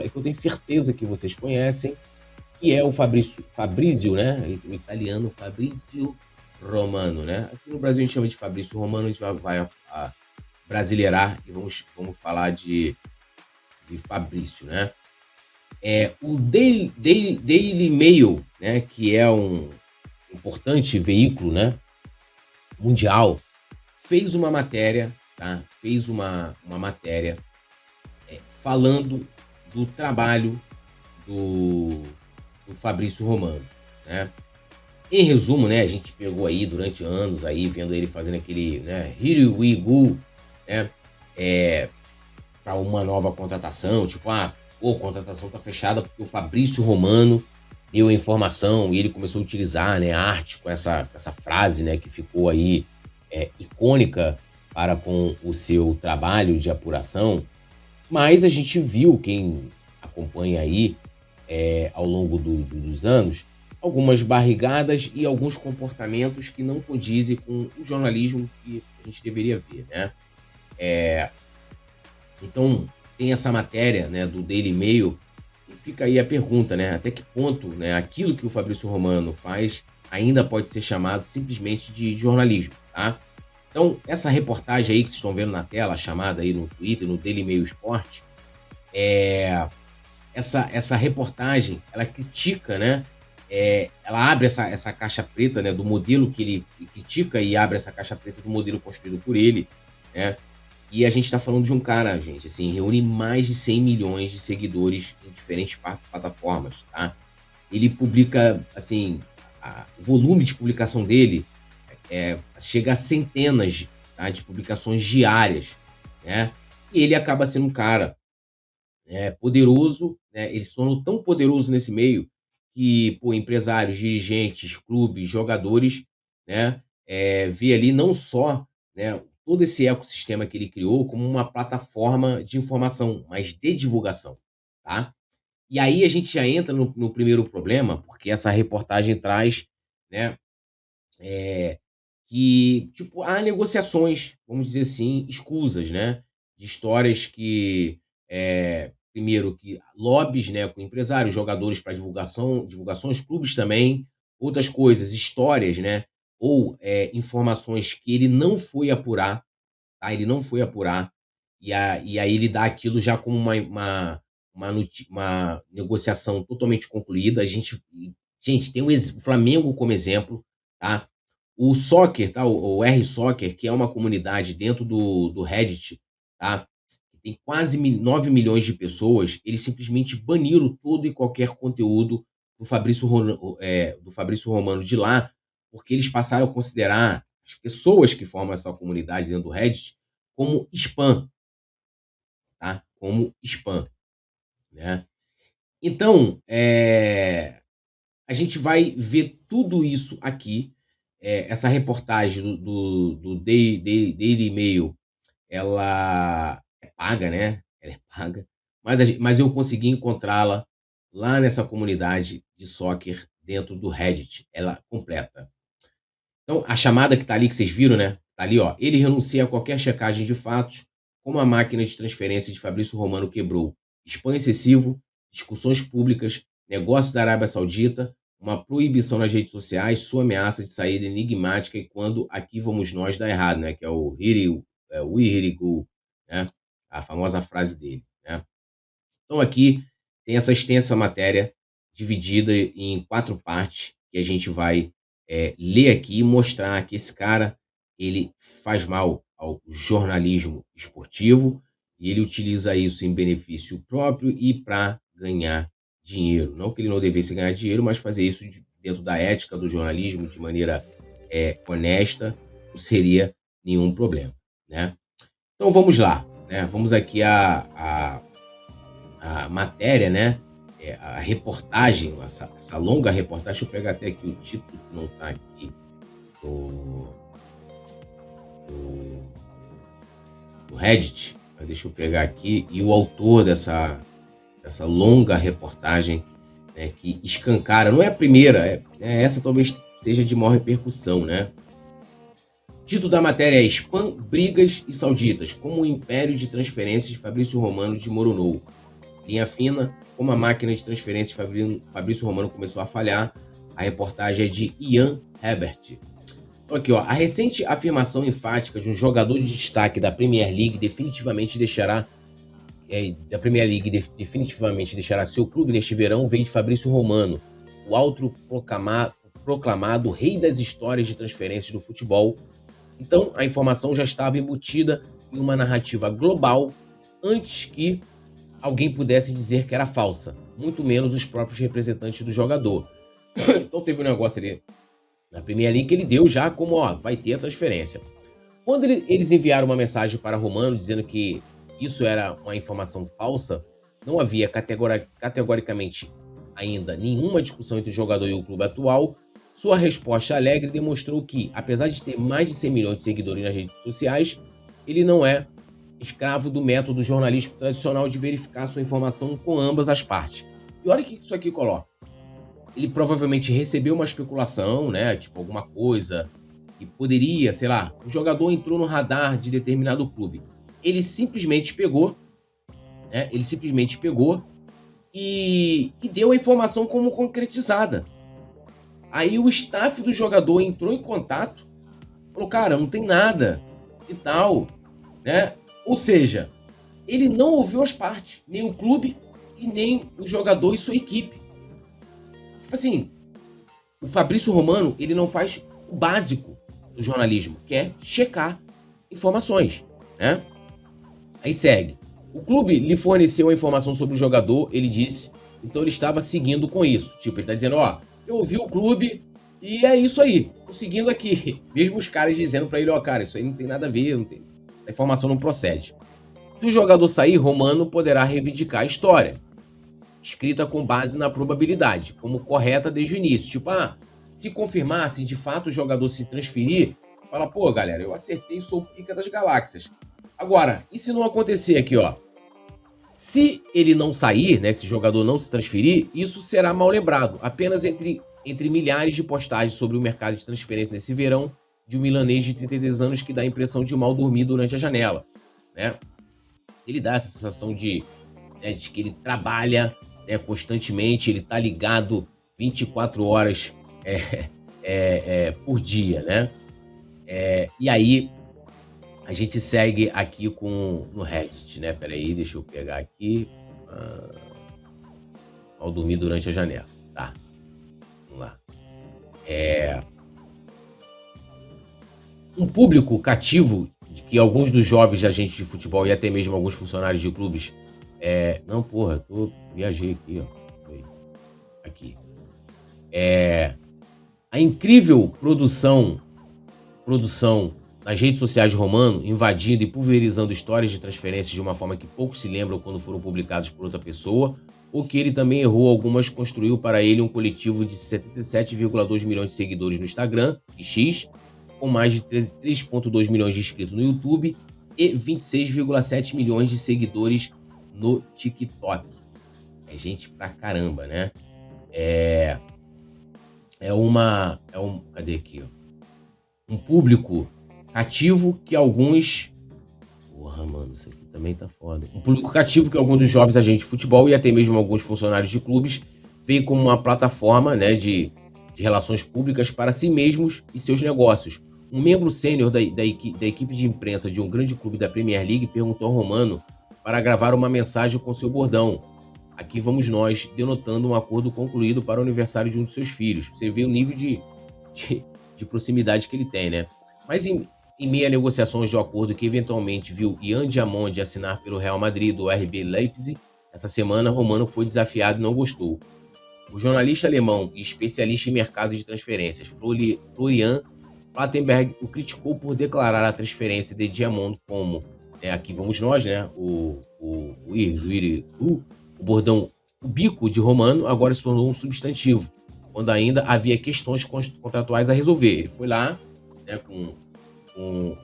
que eu tenho certeza que vocês conhecem, que é o Fabrizio, né? O italiano Fabrizio Romano, né? Aqui no Brasil a gente chama de Fabrício Romano, a gente vai a brasileirar e vamos falar de Fabrício, né? O Daily Mail, né? Que é um importante veículo, né? Mundial, fez uma matéria, tá? Fez uma matéria falando do trabalho do Fabrício Romano, né? Em resumo, né, a gente pegou aí durante anos aí vendo ele fazendo aquele, né, Here we go, né, para uma nova contratação, tipo, a contratação tá fechada porque o Fabrício Romano deu a informação e ele começou a utilizar, né, a arte com essa frase, né, que ficou aí icônica para com o seu trabalho de apuração. Mas a gente viu, quem acompanha aí ao longo dos anos, algumas barrigadas e alguns comportamentos que não condizem com o jornalismo que a gente deveria ver, né? Então, tem essa matéria, né, do Daily Mail, e fica aí a pergunta, né? Até que ponto, né, aquilo que o Fabrício Romano faz ainda pode ser chamado simplesmente de jornalismo, tá? Então, essa reportagem aí que vocês estão vendo na tela, chamada aí no Twitter, no Daily Mail Sport, essa reportagem, ela critica, né? Ela abre essa caixa preta, né, do modelo que ele critica e abre essa caixa preta do modelo construído por ele, né? E a gente está falando de um cara, gente, assim, reúne mais de 100 milhões de seguidores em diferentes plataformas, tá? Ele publica, assim, o volume de publicação dele chega a centenas, tá, de publicações diárias, né? E ele acaba sendo um cara poderoso, né? Ele se tornou tão poderoso nesse meio que, pô, empresários, dirigentes, clubes, jogadores, né, vê ali não só, né, todo esse ecossistema que ele criou como uma plataforma de informação, mas de divulgação, tá? E aí a gente já entra no primeiro problema, porque essa reportagem traz, né, que, tipo, há negociações, vamos dizer assim, escusas, né? De histórias que, primeiro, que lobbies, né, com empresários, jogadores para divulgações, clubes também, outras coisas, histórias, né? Ou informações que ele não foi apurar, tá? Ele não foi apurar, e aí ele dá aquilo já como uma negociação totalmente concluída. Gente, tem o Flamengo como exemplo, tá? O Soccer, tá? O R-Soccer, que é uma comunidade dentro do Reddit, tá? Tem quase 9 milhões de pessoas, eles simplesmente baniram todo e qualquer conteúdo do Fabrício Romano de lá, porque eles passaram a considerar as pessoas que formam essa comunidade dentro do Reddit como spam, tá? Como spam, né? Então, a gente vai ver tudo isso aqui. Essa reportagem do Daily Mail, ela é paga, né? Ela é paga. Mas eu consegui encontrá-la lá nessa comunidade de soccer dentro do Reddit. Ela completa. Então, a chamada que está ali, que vocês viram, né? Tá ali, ó. Ele renuncia a qualquer checagem de fatos, como a máquina de transferência de Fabrício Romano quebrou. Spam excessivo, discussões públicas, negócio da Arábia Saudita, uma proibição nas redes sociais, sua ameaça de saída enigmática e quando aqui vamos nós dar errado, né? Que é o we here go, né? A famosa frase dele, né? Então aqui tem essa extensa matéria dividida em 4 partes que a gente vai ler aqui e mostrar que esse cara, ele faz mal ao jornalismo esportivo e ele utiliza isso em benefício próprio e para ganhar dinheiro. Não que ele não devesse ganhar dinheiro, mas fazer isso dentro da ética do jornalismo de maneira honesta não seria nenhum problema, né? Então vamos lá, né? Vamos aqui a matéria, né? A reportagem, essa longa reportagem. Deixa eu pegar até aqui o título que não está aqui do Reddit. Mas deixa eu pegar aqui. E o autor dessa longa reportagem, né, que escancara, não é a primeira, essa talvez seja de maior repercussão, né? O título da matéria é Spam, Brigas e Sauditas, como o império de transferências de Fabrício Romano desmoronou. Linha fina, como a máquina de transferência Fabrício Romano começou a falhar. A reportagem é de Ian Herbert. Então aqui, ó, a recente afirmação enfática de um jogador de destaque da Premier League definitivamente deixará seu clube neste verão veio de Fabrício Romano, o autoproclamado rei das histórias de transferências do futebol. Então, a informação já estava embutida em uma narrativa global antes que alguém pudesse dizer que era falsa, muito menos os próprios representantes do jogador. Então teve um negócio ali na Premier League que ele deu já como, ó, vai ter a transferência. Quando eles enviaram uma mensagem para Romano dizendo que isso era uma informação falsa, não havia categoricamente ainda nenhuma discussão entre o jogador e o clube atual. Sua resposta alegre demonstrou que, apesar de ter mais de 100 milhões de seguidores nas redes sociais, ele não é escravo do método jornalístico tradicional de verificar sua informação com ambas as partes. E olha o que isso aqui coloca. Ele provavelmente recebeu uma especulação, né? Tipo, alguma coisa que poderia, sei lá, o jogador entrou no radar de determinado clube. Ele simplesmente pegou, né? E deu a informação como concretizada. Aí o staff do jogador entrou em contato, falou, cara, não tem nada e tal, né? Ou seja, ele não ouviu as partes, nem o clube e nem o jogador e sua equipe. Tipo assim, o Fabrício Romano, ele não faz o básico do jornalismo, que é checar informações, né? Aí segue. O clube lhe forneceu a informação sobre o jogador, ele disse, então ele estava seguindo com isso. Tipo, ele tá dizendo, ó, eu ouvi o clube e é isso aí, tô seguindo aqui. Mesmo os caras dizendo pra ele, ó, cara, isso aí não tem nada a ver, a informação não procede. Se o jogador sair, Romano poderá reivindicar a história, escrita com base na probabilidade, como correta desde o início. Tipo, se confirmar, se de fato o jogador se transferir, fala, pô, galera, eu acertei, sou o pica das galáxias. Agora, e se não acontecer aqui, ó? Se ele não sair, né, se o jogador não se transferir, isso será mal lembrado. Apenas entre milhares de postagens sobre o mercado de transferência nesse verão de um milanês de 33 anos que dá a impressão de mal dormir durante a janela, né? Ele dá essa sensação de que ele trabalha, né, constantemente, ele tá ligado 24 horas por dia, né? E aí a gente segue aqui no Reddit, né? Peraí, deixa eu pegar aqui. Ao dormir durante a janela. Tá. Vamos lá. Um público cativo de que alguns dos jovens agentes de futebol e até mesmo alguns funcionários de clubes... Não, porra, viajei aqui, ó. Aqui. A incrível produção nas redes sociais de Romano, invadindo e pulverizando histórias de transferências de uma forma que poucos se lembram quando foram publicados por outra pessoa, ou que ele também errou algumas, construiu para ele um coletivo de 77,2 milhões de seguidores no Instagram e X, com mais de 3,2 milhões de inscritos no YouTube e 26,7 milhões de seguidores no TikTok. É gente pra caramba, né? Cadê aqui, ó? Um público cativo que alguns... Porra, mano, isso aqui também tá foda. Um público cativo que alguns dos jovens agentes de futebol e até mesmo alguns funcionários de clubes veem como uma plataforma, né, de relações públicas para si mesmos e seus negócios. Um membro sênior da equipe de imprensa de um grande clube da Premier League perguntou ao Romano para gravar uma mensagem com seu bordão. Aqui vamos nós, denotando um acordo concluído para o aniversário de um de seus filhos. Você vê o nível de proximidade que ele tem, né? Mas em meio a negociações de acordo que eventualmente viu Ian Diamond assinar pelo Real Madrid do RB Leipzig, essa semana Romano foi desafiado e não gostou. O jornalista alemão e especialista em mercado de transferências, Florian Plettenberg, o criticou por declarar a transferência de Diamond como, aqui vamos nós, né, o bordão, o bico de Romano agora se tornou um substantivo, quando ainda havia questões contratuais a resolver. Ele foi lá, né, com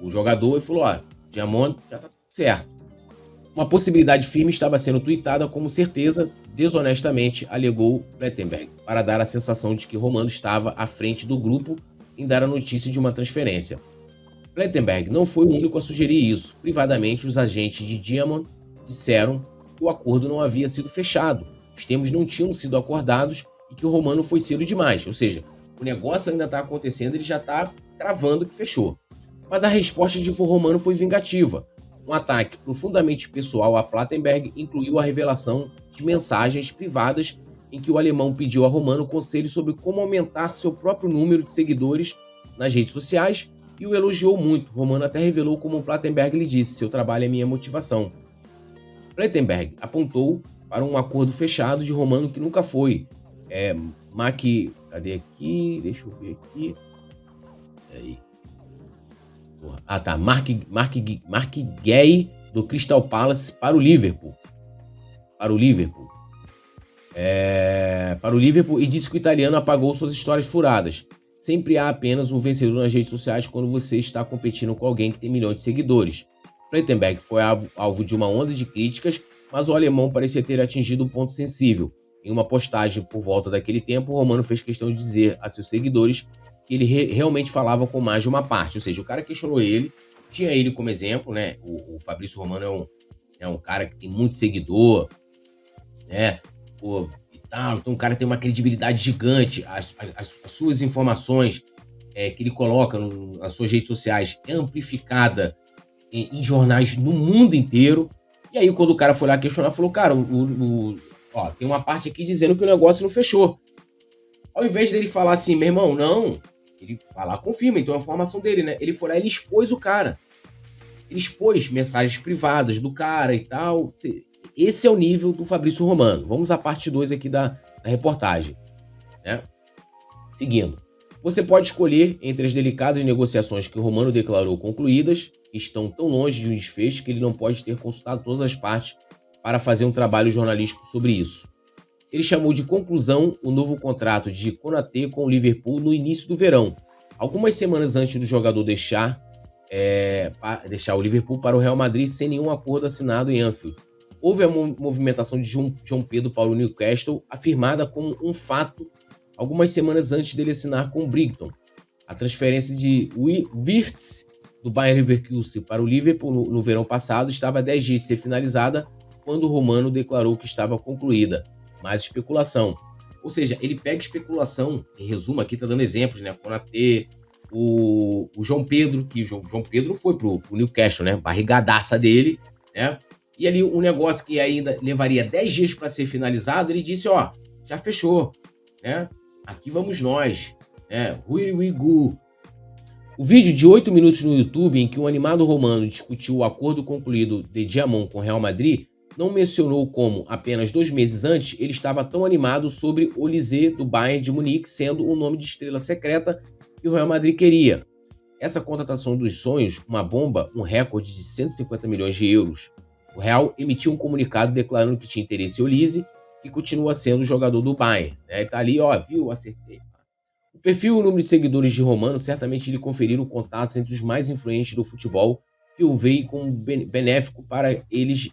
o jogador e falou, ó, Diamond já tá certo. Uma possibilidade firme estava sendo tuitada como certeza, desonestamente, alegou Plettenberg, para dar a sensação de que Romano estava à frente do grupo em dar a notícia de uma transferência. Plettenberg não foi o único a sugerir isso. Privadamente, os agentes de Diamond disseram que o acordo não havia sido fechado, os termos não tinham sido acordados e que o Romano foi cedo demais. Ou seja, o negócio ainda está acontecendo, ele já está cravando que fechou. Mas a resposta de Romano foi vingativa. Um ataque profundamente pessoal a Plattenberg incluiu a revelação de mensagens privadas em que o alemão pediu a Romano conselhos sobre como aumentar seu próprio número de seguidores nas redes sociais e o elogiou muito. Romano até revelou como Plattenberg lhe disse: seu trabalho é minha motivação. Plattenberg apontou para um acordo fechado de Romano que nunca foi. Cadê aqui? Deixa eu ver aqui. Aí. Mark Gay do Crystal Palace para o Liverpool. Para o Liverpool e disse que o italiano apagou suas histórias furadas. Sempre há apenas um vencedor nas redes sociais quando você está competindo com alguém que tem milhões de seguidores. Plattenberg foi alvo de uma onda de críticas, mas o alemão parecia ter atingido um ponto sensível. Em uma postagem por volta daquele tempo, o Romano fez questão de dizer a seus seguidores que ele realmente falava com mais de uma parte. Ou seja, o cara questionou ele, tinha ele como exemplo, né? O Fabrício Romano é um cara que tem muito seguidor, né? E tal. Então o cara tem uma credibilidade gigante. As suas informações que ele coloca nas suas redes sociais é amplificada em jornais no mundo inteiro. E aí, quando o cara foi lá questionar, falou: cara, tem uma parte aqui dizendo que o negócio não fechou. Ao invés dele falar assim, meu irmão, não, ele vai lá, confirma, então é a informação dele, né? Ele foi lá e ele expôs o cara. Ele expôs mensagens privadas do cara e tal. Esse é o nível do Fabrício Romano. Vamos à parte 2 aqui da reportagem, né? Seguindo. Você pode escolher entre as delicadas negociações que o Romano declarou concluídas, que estão tão longe de um desfecho que ele não pode ter consultado todas as partes para fazer um trabalho jornalístico sobre isso. Ele chamou de conclusão o novo contrato de Konaté com o Liverpool no início do verão, algumas semanas antes do jogador deixar o Liverpool para o Real Madrid sem nenhum acordo assinado em Anfield. Houve a movimentação de João Pedro para o Newcastle, afirmada como um fato algumas semanas antes dele assinar com o Brighton. A transferência de Wirtz do Bayer Leverkusen para o Liverpool no verão passado estava a 10 dias de ser finalizada quando o Romano declarou que estava concluída. Mais especulação. Ou seja, ele pega especulação, em resumo, aqui está dando exemplos, né? Konaté, o João Pedro, que o João Pedro foi pro Newcastle, né? Barrigadaça dele, né? E ali um negócio que ainda levaria 10 dias para ser finalizado, ele disse, já fechou, né? Aqui vamos nós, né? Here we go. O vídeo de 8 minutos no YouTube, em que um animado romano discutiu o acordo concluído de Diamond com o Real Madrid, não mencionou como, apenas 2 meses antes, ele estava tão animado sobre Olise do Bayern de Munique, sendo o nome de estrela secreta que o Real Madrid queria. Essa contratação dos sonhos, uma bomba, um recorde de 150 milhões de euros. O Real emitiu um comunicado declarando que tinha interesse em Olise, que continua sendo jogador do Bayern. Ele tá ali, viu, acertei. O perfil e o número de seguidores de Romano certamente lhe conferiram contatos entre os mais influentes do futebol, que o veio como benéfico para eles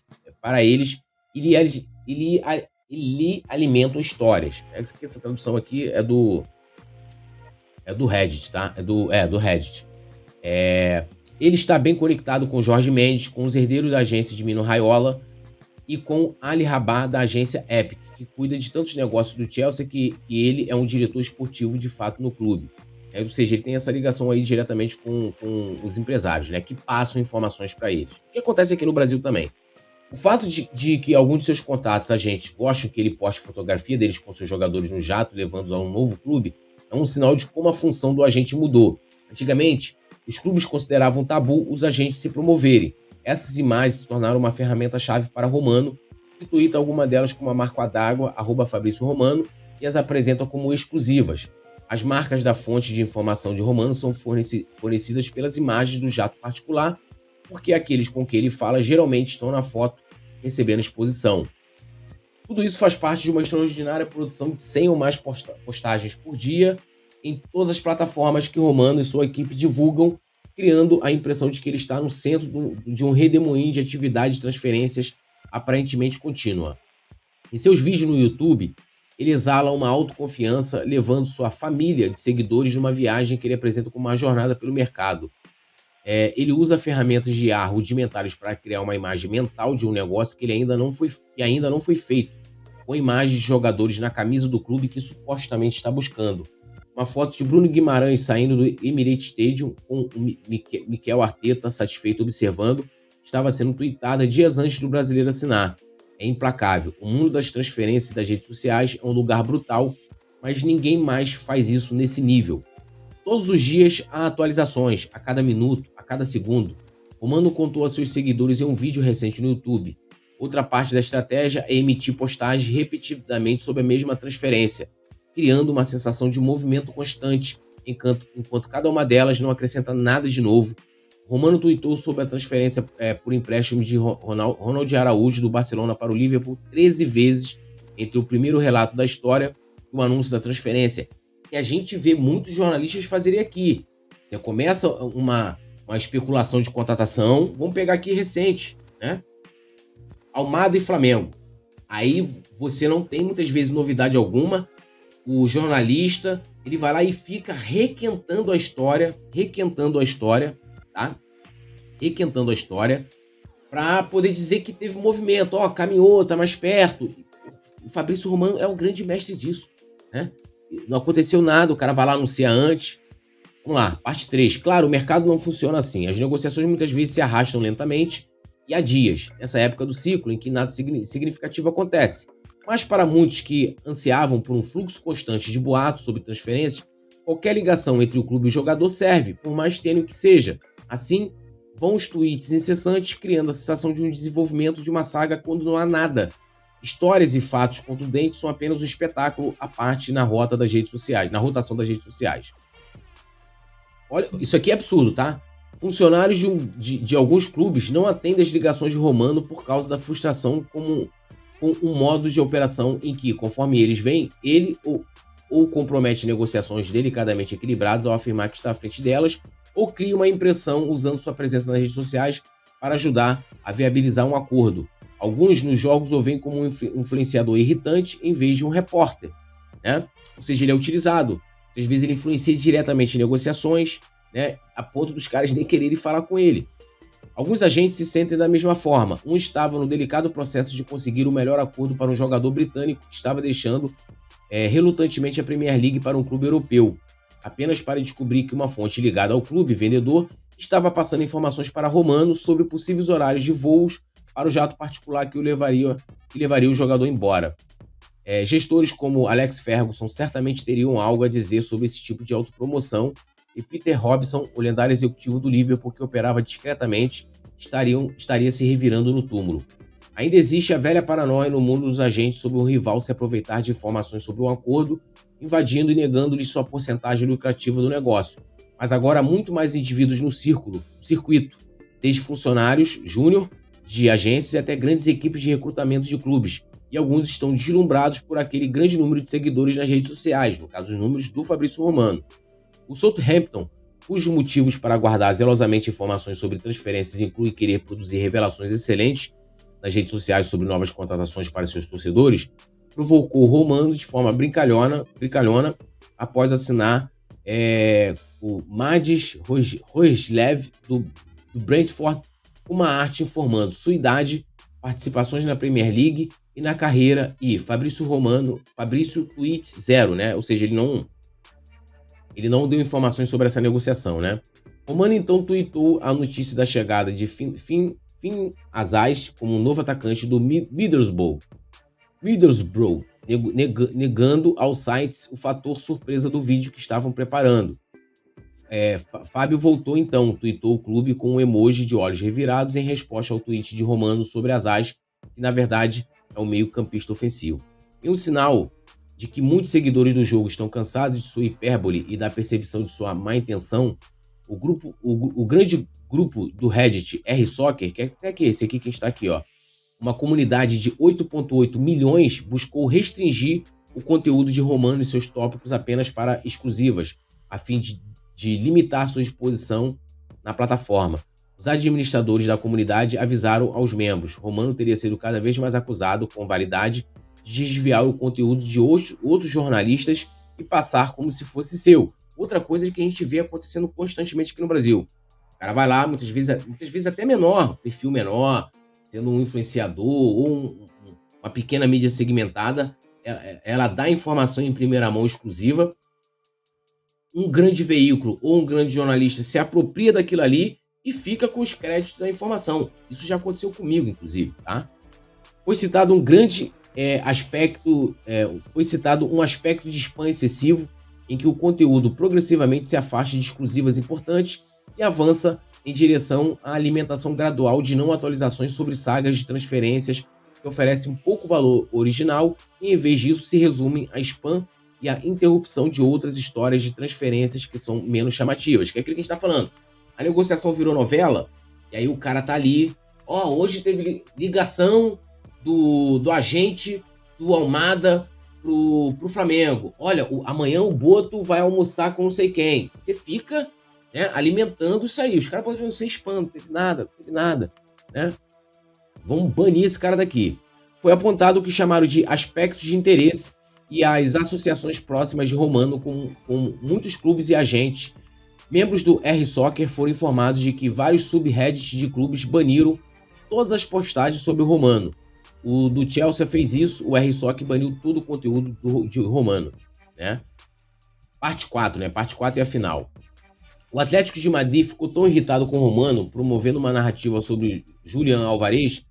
e lhe alimentam histórias. Essa tradução aqui é do Reddit, tá? É do Reddit. Ele está bem conectado com Jorge Mendes, com os herdeiros da agência de Mino Raiola e com Ali Rabah da agência Epic, que cuida de tantos negócios do Chelsea que ele é um diretor esportivo de fato no clube. Ou seja, ele tem essa ligação aí diretamente com os empresários, né, que passam informações para eles. O que acontece aqui no Brasil também. O fato de que alguns de seus contatos, agentes, gostam que ele poste fotografia deles com seus jogadores no jato, levando-os a um novo clube, é um sinal de como a função do agente mudou. Antigamente, os clubes consideravam tabu os agentes se promoverem. Essas imagens se tornaram uma ferramenta-chave para Romano, que tuita alguma delas com uma marca d'água, @Fabrício Romano, e as apresenta como exclusivas. As marcas da fonte de informação de Romano são fornecidas pelas imagens do jato particular, porque aqueles com quem ele fala geralmente estão na foto recebendo exposição. Tudo isso faz parte de uma extraordinária produção de 100 ou mais postagens por dia em todas as plataformas que Romano e sua equipe divulgam, criando a impressão de que ele está no centro de um redemoinho de atividade de transferências aparentemente contínua. Em seus vídeos no YouTube, ele exala uma autoconfiança, levando sua família de seguidores numa viagem que ele apresenta como uma jornada pelo mercado. Ele usa ferramentas de IA rudimentares para criar uma imagem mental de um negócio que ainda não foi feito, com imagens de jogadores na camisa do clube que supostamente está buscando. Uma foto de Bruno Guimarães saindo do Emirates Stadium com o Mikel Arteta satisfeito observando, estava sendo tweetada dias antes do brasileiro assinar. É implacável. O mundo das transferências das redes sociais é um lugar brutal, mas ninguém mais faz isso nesse nível. Todos os dias há atualizações, a cada minuto, a cada segundo. Romano contou a seus seguidores em um vídeo recente no YouTube. Outra parte da estratégia é emitir postagens repetidamente sobre a mesma transferência, criando uma sensação de movimento constante, enquanto cada uma delas não acrescenta nada de novo. Romano tweetou sobre a transferência por empréstimo de Ronald Araújo do Barcelona para o Liverpool 13 vezes entre o primeiro relato da história e o anúncio da transferência, que a gente vê muitos jornalistas fazerem aqui. Você começa uma especulação de contratação, vamos pegar aqui recente, né? Almada e Flamengo. Aí você não tem muitas vezes novidade alguma, o jornalista, ele vai lá e fica requentando a história, tá? Requentando a história, para poder dizer que teve movimento, caminhou, tá mais perto. O Fabrício Romano é o grande mestre disso, né? Não aconteceu nada, o cara vai lá anunciar antes. Vamos lá, parte 3. Claro, o mercado não funciona assim. As negociações muitas vezes se arrastam lentamente e há dias, nessa época do ciclo em que nada significativo acontece. Mas para muitos que ansiavam por um fluxo constante de boatos sobre transferências, qualquer ligação entre o clube e o jogador serve, por mais tênue que seja. Assim, vão os tweets incessantes, criando a sensação de um desenvolvimento de uma saga quando não há nada. Histórias e fatos contundentes são apenas um espetáculo à parte na rotação das redes sociais. Olha, isso aqui é absurdo, tá? Funcionários de alguns clubes não atendem as ligações de Romano por causa da frustração com um modo de operação em que, conforme eles veem, ele ou compromete negociações delicadamente equilibradas ao afirmar que está à frente delas, ou cria uma impressão usando sua presença nas redes sociais para ajudar a viabilizar um acordo. Alguns nos jogos o veem como um influenciador irritante em vez de um repórter, né? Ou seja, ele é utilizado. Às vezes ele influencia diretamente em negociações, né? A ponto dos caras nem quererem falar com ele. Alguns agentes se sentem da mesma forma. Um estava no delicado processo de conseguir o melhor acordo para um jogador britânico que estava deixando relutantemente a Premier League para um clube europeu, apenas para descobrir que uma fonte ligada ao clube vendedor estava passando informações para Romano sobre possíveis horários de voos para o jato particular que levaria o jogador embora. Gestores como Alex Ferguson certamente teriam algo a dizer sobre esse tipo de autopromoção, e Peter Robson, o lendário executivo do Liverpool que operava discretamente, estaria se revirando no túmulo. Ainda existe a velha paranoia no mundo dos agentes sobre um rival se aproveitar de informações sobre um acordo, invadindo e negando-lhes sua porcentagem lucrativa do negócio. Mas agora há muito mais indivíduos no circuito, desde funcionários júnior de agências até grandes equipes de recrutamento de clubes, e alguns estão deslumbrados por aquele grande número de seguidores nas redes sociais, no caso os números do Fabrício Romano. O Southampton, cujos motivos para guardar zelosamente informações sobre transferências incluem querer produzir revelações excelentes nas redes sociais sobre novas contratações para seus torcedores, provocou Romano de forma brincalhona após assinar o Madis Roislev do Brentford, uma arte informando sua idade, participações na Premier League e na carreira, e Fabrício tweets 0, né? Ou seja, ele não deu informações sobre essa negociação, né? Romano então tweetou a notícia da chegada de Finn Azaz como um novo atacante do Middlesbrough, negando aos sites o fator surpresa do vídeo que estavam preparando. Fábio voltou então, tweetou o clube com um emoji de olhos revirados em resposta ao tweet de Romano sobre Azaz, que na verdade é um meio-campista ofensivo. Em um sinal de que muitos seguidores do jogo estão cansados de sua hipérbole e da percepção de sua má intenção, o grande grupo do Reddit R-Soccer, que é esse aqui que está aqui, ó, uma comunidade de 8,8 milhões, buscou restringir o conteúdo de Romano e seus tópicos apenas para exclusivas, a fim de limitar sua exposição na plataforma. Os administradores da comunidade avisaram aos membros: Romano teria sido cada vez mais acusado, com validade, de desviar o conteúdo de outros jornalistas e passar como se fosse seu. Outra coisa que a gente vê acontecendo constantemente aqui no Brasil. O cara vai lá, muitas vezes até menor, perfil menor, sendo um influenciador ou uma pequena mídia segmentada, ela dá informação em primeira mão exclusiva. Um grande veículo ou um grande jornalista se apropria daquilo ali e fica com os créditos da informação. Isso já aconteceu comigo, inclusive, tá? Foi citado um grande aspecto, foi citado um aspecto de spam excessivo, em que o conteúdo progressivamente se afasta de exclusivas importantes e avança em direção à alimentação gradual de não atualizações sobre sagas de transferências que oferecem pouco valor original e, em vez disso, se resumem a spam e a interrupção de outras histórias de transferências que são menos chamativas, que é aquilo que a gente está falando. A negociação virou novela, e aí o cara tá ali, hoje teve ligação do agente do Almada pro Flamengo. Olha, amanhã o Boto vai almoçar com não sei quem. Você fica, né, alimentando isso aí. Os caras podem não ser spam, não teve nada, né? Vamos banir esse cara daqui. Foi apontado o que chamaram de aspectos de interesse e as associações próximas de Romano com muitos clubes e agentes. Membros do R-Soccer foram informados de que vários subreddits de clubes baniram todas as postagens sobre o Romano. O do Chelsea fez isso, o R-Soccer baniu todo o conteúdo de Romano, né? Parte 4, né? Parte 4 é a final. O Atlético de Madrid ficou tão irritado com o Romano, promovendo uma narrativa sobre Julián Álvarez,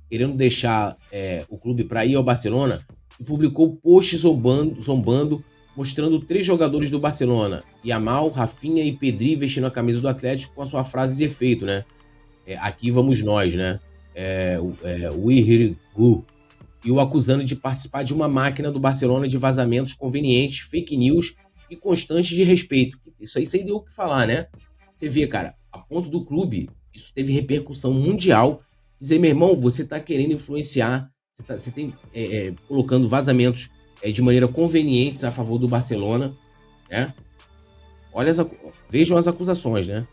querendo deixar o clube para ir ao Barcelona, e publicou posts zombando, mostrando 3 jogadores do Barcelona, Yamal, Rafinha e Pedri, vestindo a camisa do Atlético com a sua frase de efeito, né? Aqui vamos nós, né? We Here Go, e o acusando de participar de uma máquina do Barcelona de vazamentos convenientes, fake news e constantes de respeito. Isso aí deu o que falar, né? Você vê, cara, a ponto do clube, isso teve repercussão mundial. Dizer, meu irmão, você tá querendo influenciar, você tem colocando vazamentos de maneira convenientes a favor do Barcelona, né? Vejam as acusações, né?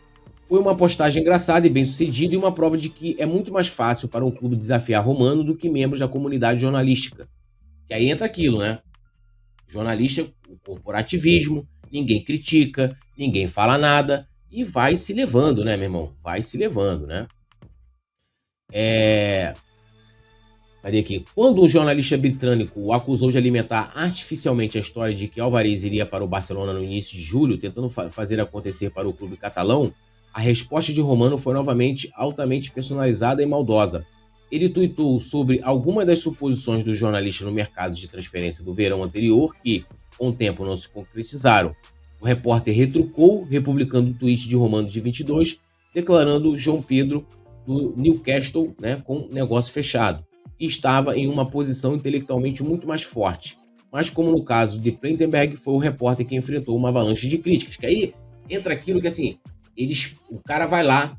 Foi uma postagem engraçada e bem sucedida e uma prova de que é muito mais fácil para um clube desafiar Romano do que membros da comunidade jornalística. E aí entra aquilo, né? Jornalista, o corporativismo, ninguém critica, ninguém fala nada e vai se levando, né, meu irmão? Vai se levando, né? Cadê aqui? Quando um jornalista britânico o acusou de alimentar artificialmente a história de que Álvarez iria para o Barcelona no início de julho, tentando fazer acontecer para o clube catalão, a resposta de Romano foi novamente altamente personalizada e maldosa. Ele tuitou sobre algumas das suposições do jornalista no mercado de transferência do verão anterior que, com o tempo, não se concretizaram. O repórter retrucou, republicando o tweet de Romano de 22, declarando João Pedro do Newcastle, né, com negócio fechado, e estava em uma posição intelectualmente muito mais forte. Mas como no caso de Plettenberg, foi o repórter que enfrentou uma avalanche de críticas. Que aí entra aquilo que, assim, o cara vai lá,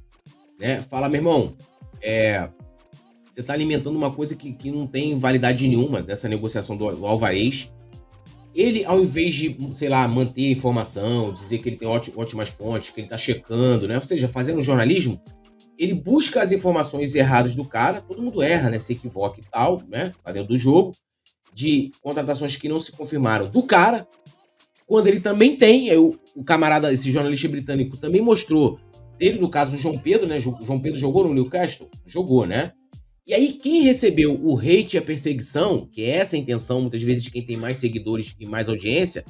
né, fala, meu irmão, você está alimentando uma coisa que não tem validade nenhuma dessa negociação do Álvarez. Ele, ao invés de, sei lá, manter a informação, dizer que ele tem ótimas fontes, que ele está checando, né, ou seja, fazendo jornalismo, ele busca as informações erradas do cara, todo mundo erra, né, se equivoca e tal, né, tá dentro do jogo, de contratações que não se confirmaram do cara, quando ele também tem, o camarada, esse jornalista britânico também mostrou, teve no caso o João Pedro, né, João Pedro jogou no Newcastle? Jogou, né? E aí quem recebeu o hate e a perseguição, que é essa a intenção muitas vezes de quem tem mais seguidores e mais audiência,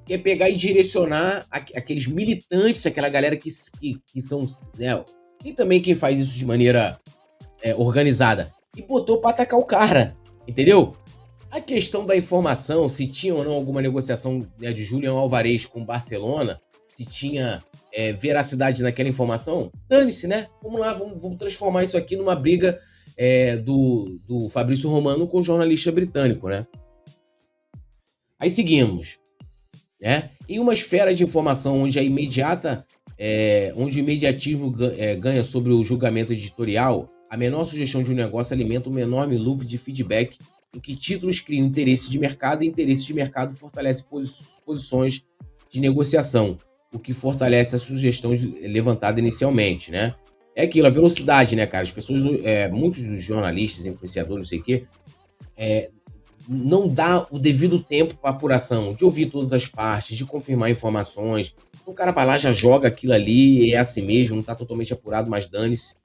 que é pegar e direcionar aqueles militantes, aquela galera que são, né, e também quem faz isso de maneira organizada, e botou pra atacar o cara, entendeu? A questão da informação, se tinha ou não alguma negociação, né, de Julián Álvarez com o Barcelona, se tinha veracidade naquela informação, dane-se, né? Vamos lá, vamos transformar isso aqui numa briga do Fabrício Romano com o jornalista britânico, né? Aí seguimos, né? Em uma esfera de informação onde onde o imediatismo ganha sobre o julgamento editorial, a menor sugestão de um negócio alimenta um enorme loop de feedback em que títulos criam interesse de mercado e interesse de mercado fortalece posições de negociação, o que fortalece a sugestão levantada inicialmente, né? É aquilo, a velocidade, né, cara? As pessoas, muitos dos jornalistas, influenciadores, não sei o quê, não dá o devido tempo para apuração, de ouvir todas as partes, de confirmar informações, O cara vai lá, já joga aquilo ali, é assim mesmo, não tá totalmente apurado, mas dane-se.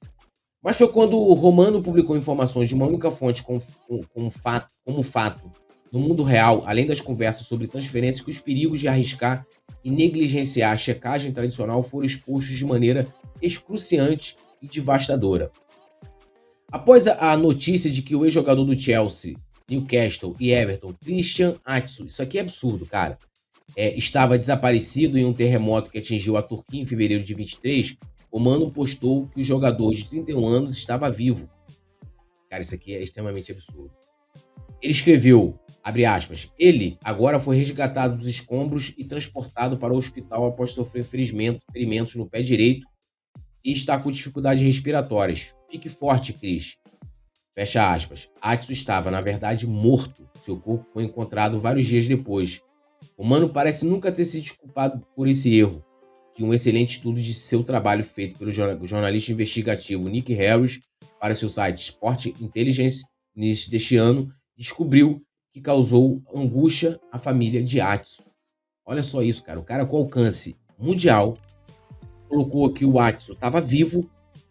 Mas foi quando o Romano publicou informações de uma única fonte como fato no mundo real, além das conversas sobre transferência, que os perigos de arriscar e negligenciar a checagem tradicional foram expostos de maneira excruciante e devastadora. Após a notícia de que o ex-jogador do Chelsea, Newcastle e Everton, Christian Atsu, isso aqui é absurdo, cara, estava desaparecido em um terremoto que atingiu a Turquia em fevereiro de 23, o Mano postou que o jogador de 31 anos estava vivo. Cara, isso aqui é extremamente absurdo. Ele escreveu, abre aspas, ele agora foi resgatado dos escombros e transportado para o hospital após sofrer ferimentos no pé direito e está com dificuldades respiratórias. Fique forte, Cris. Fecha aspas. Atsu estava, na verdade, morto. Seu corpo foi encontrado vários dias depois. O Mano parece nunca ter se desculpado por esse erro, que um excelente estudo de seu trabalho feito pelo jornalista investigativo Nick Harris para seu site Sport Intelligence no início deste ano descobriu que causou angústia à família de Atsu. Olha só isso, cara. O cara com alcance mundial colocou que o Atsu estava vivo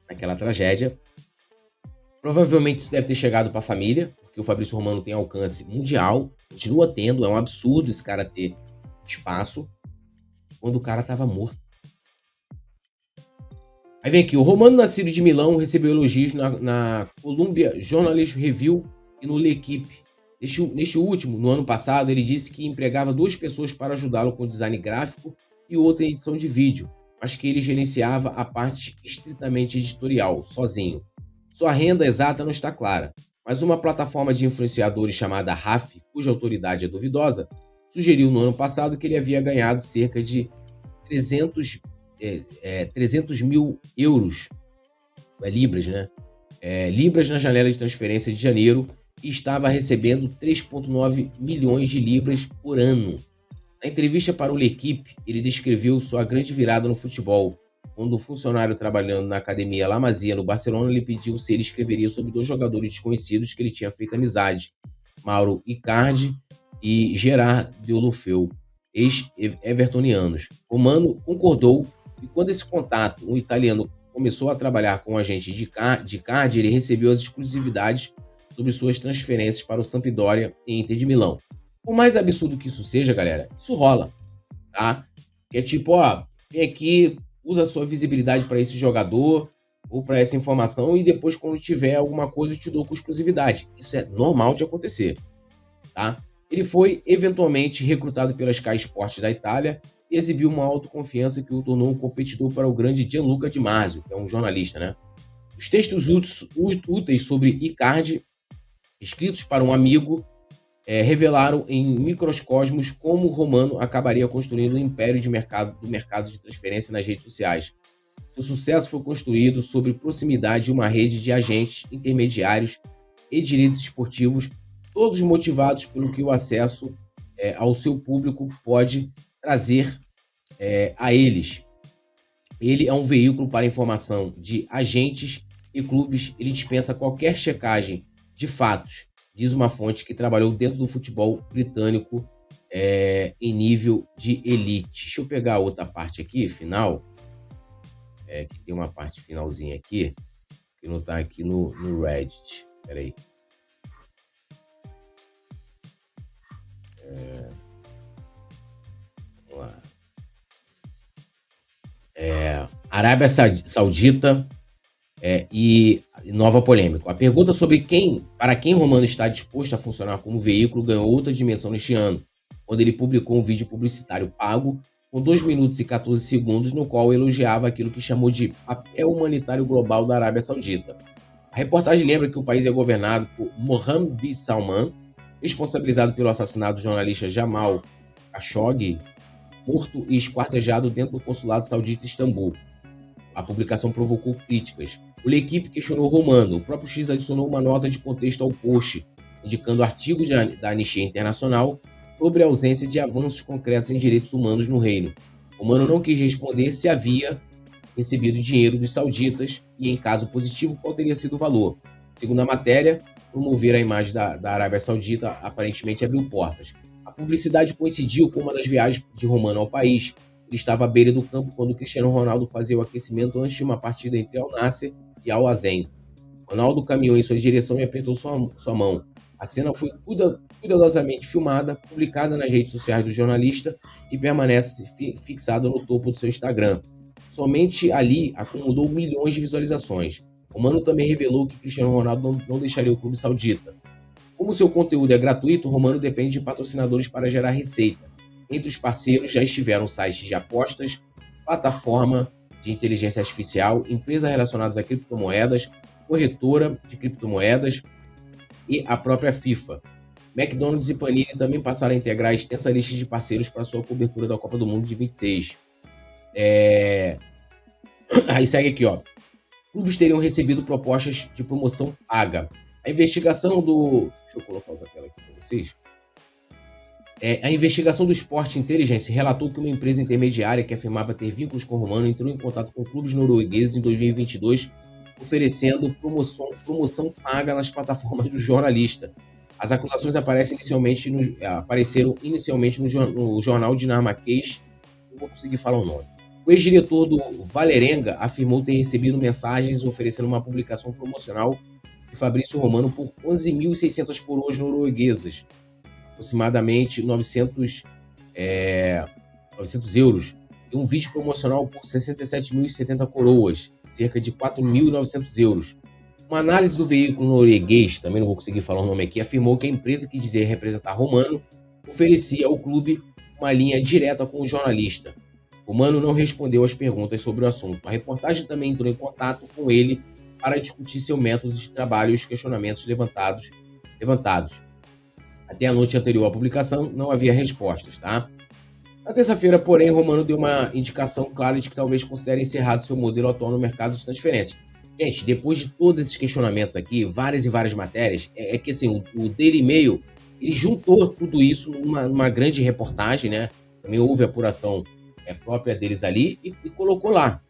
naquela tragédia. Provavelmente isso deve ter chegado para a família, porque o Fabrício Romano tem alcance mundial, continua tendo, é um absurdo esse cara ter espaço, quando o cara estava morto. Aí vem aqui, o Romano nascido de Milão recebeu elogios na Columbia Journalism Review e no L'Equipe. Neste último, no ano passado, ele disse que empregava 2 pessoas para ajudá-lo com design gráfico e outra em edição de vídeo, mas que ele gerenciava a parte estritamente editorial, sozinho. Sua renda exata não está clara, mas uma plataforma de influenciadores chamada RAF, cuja autoridade é duvidosa, sugeriu no ano passado que ele havia ganhado cerca de 300 mil euros, libras, né? Libras na janela de transferência de janeiro e estava recebendo 3,9 milhões de libras por ano. Na entrevista para o L'Equipe, ele descreveu sua grande virada no futebol, quando o funcionário trabalhando na academia La Masia, no Barcelona, lhe pediu se ele escreveria sobre 2 jogadores desconhecidos que ele tinha feito amizade, Mauro Icardi e Gerard Deulofeu, ex-evertonianos. O Mano concordou e quando esse contato, um italiano, começou a trabalhar com o agente de Icardi, ele recebeu as exclusividades sobre suas transferências para o Sampdoria e Inter de Milão. Por mais absurdo que isso seja, galera, isso rola, tá? Que é tipo, ó, vem aqui, usa a sua visibilidade para esse jogador ou para essa informação e depois, quando tiver alguma coisa, eu te dou com exclusividade. Isso é normal de acontecer, tá? Ele foi eventualmente recrutado pela Sky Sports da Itália e exibiu uma autoconfiança que o tornou um competidor para o grande Gianluca Di Marzio, que é um jornalista, né? Os textos úteis sobre Icardi, escritos para um amigo, revelaram em microcosmos como o Romano acabaria construindo um império do mercado de transferência nas redes sociais. Seu sucesso foi construído sobre proximidade de uma rede de agentes, intermediários e direitos esportivos, todos motivados pelo que o acesso ao seu público pode trazer a eles. Ele é um veículo para informação de agentes e clubes. Ele dispensa qualquer checagem de fatos, diz uma fonte que trabalhou dentro do futebol britânico em nível de elite. Deixa eu pegar outra parte aqui, final, que tem uma parte finalzinha aqui, que não está aqui no Reddit. Espera aí. Vamos lá. Arábia Saudita e nova polêmica. A pergunta sobre para quem Romano está disposto a funcionar como veículo ganhou outra dimensão neste ano, quando ele publicou um vídeo publicitário pago com 2 minutos e 14 segundos, no qual elogiava aquilo que chamou de papel humanitário global da Arábia Saudita. A reportagem lembra que o país é governado por Mohammed bin Salman, responsabilizado pelo assassinato do jornalista Jamal Khashoggi, morto e esquartejado dentro do consulado saudita em Istambul. A publicação provocou críticas. O L'Equipe questionou Romano. O próprio X adicionou uma nota de contexto ao post, indicando artigos da Anistia Internacional sobre a ausência de avanços concretos em direitos humanos no reino. Romano não quis responder se havia recebido dinheiro dos sauditas e, em caso positivo, qual teria sido o valor. Segundo a matéria, promover a imagem da Arábia Saudita aparentemente abriu portas. A publicidade coincidiu com uma das viagens de Romano ao país, ele estava à beira do campo quando o Cristiano Ronaldo fazia o aquecimento antes de uma partida entre Al Nassr e Al Azen. Ronaldo caminhou em sua direção e apertou sua mão. A cena foi cuidadosamente filmada, publicada nas redes sociais do jornalista e permanece fixada no topo do seu Instagram. Somente ali acumulou milhões de visualizações. Romano também revelou que Cristiano Ronaldo não deixaria o clube saudita. Como seu conteúdo é gratuito, Romano depende de patrocinadores para gerar receita. Entre os parceiros já estiveram sites de apostas, plataforma de inteligência artificial, empresas relacionadas a criptomoedas, corretora de criptomoedas e a própria FIFA. McDonald's e Panini também passaram a integrar a extensa lista de parceiros para sua cobertura da Copa do Mundo de 26. Aí segue aqui, ó. Clubes teriam recebido propostas de promoção paga. A investigação do... Deixa eu colocar outra tela aqui para vocês. A investigação do Sport Intelligence relatou que uma empresa intermediária que afirmava ter vínculos com o Romano entrou em contato com clubes noruegueses em 2022, oferecendo promoção paga nas plataformas do jornalista. As acusações apareceram inicialmente no jornal dinamarquês, não vou conseguir falar o nome. O ex-diretor do Vålerenga afirmou ter recebido mensagens oferecendo uma publicação promocional de Fabrício Romano por 11.600 coroas norueguesas, aproximadamente 900 euros, e um vídeo promocional por 67.070 coroas, cerca de 4.900 euros. Uma análise do veículo norueguês, também não vou conseguir falar o nome aqui, afirmou que a empresa que dizia representar Romano oferecia ao clube uma linha direta com o jornalista. Romano não respondeu às perguntas sobre o assunto. A reportagem também entrou em contato com ele para discutir seu método de trabalho e os questionamentos levantados. Até a noite anterior à publicação, não havia respostas, tá? Na terça-feira, porém, Romano deu uma indicação clara de que talvez considere encerrado seu modelo atual no mercado de transferência. Gente, depois de todos esses questionamentos aqui, várias e várias matérias, que assim, o Daily Mail, ele juntou tudo isso numa grande reportagem, né? Também houve apuração própria deles ali e colocou lá.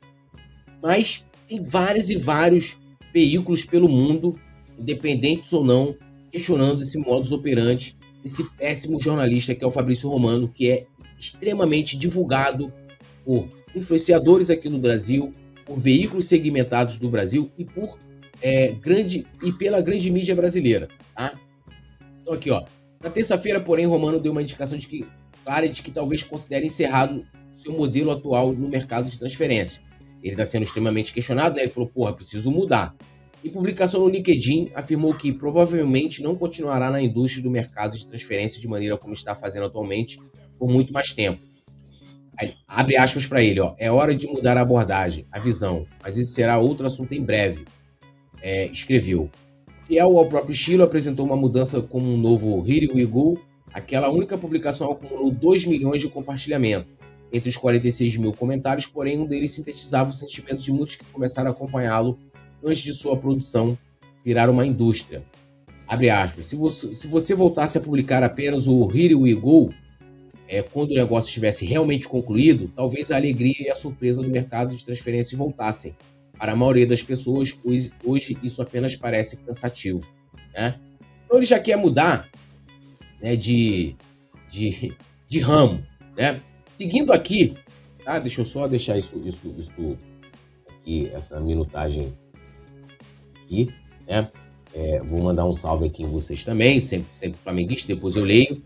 Mas tem vários e vários veículos pelo mundo, independentes ou não, questionando esse modus operandi, esse péssimo jornalista que é o Fabrício Romano, que é extremamente divulgado por influenciadores aqui no Brasil, por veículos segmentados do Brasil e pela grande mídia brasileira, tá? Então aqui, ó, na terça-feira, porém, Romano deu uma indicação clara de que talvez considere encerrado seu modelo atual no mercado de transferência. Ele está sendo extremamente questionado, né? Ele falou, preciso mudar. Em publicação no LinkedIn, afirmou que provavelmente não continuará na indústria do mercado de transferência de maneira como está fazendo atualmente por muito mais tempo. Aí, abre aspas para ele, ó, é hora de mudar a abordagem, a visão, mas esse será outro assunto em breve. Escreveu. Fiel ao próprio estilo, apresentou uma mudança como um novo Here We Go. Aquela única publicação acumulou 2 milhões de compartilhamento. Entre os 46 mil comentários, porém, um deles sintetizava o sentimento de muitos que começaram a acompanhá-lo antes de sua produção virar uma indústria. Abre aspas. Se você voltasse a publicar apenas o Here We Go, quando o negócio estivesse realmente concluído, talvez a alegria e a surpresa do mercado de transferência voltassem. Para a maioria das pessoas, hoje isso apenas parece cansativo, né? Então ele já quer mudar, né, de ramo, né? Seguindo aqui, tá? Deixa eu só deixar isso aqui, essa minutagem aqui, né? Vou mandar um salve aqui em vocês também, sempre flamenguista, depois eu leio.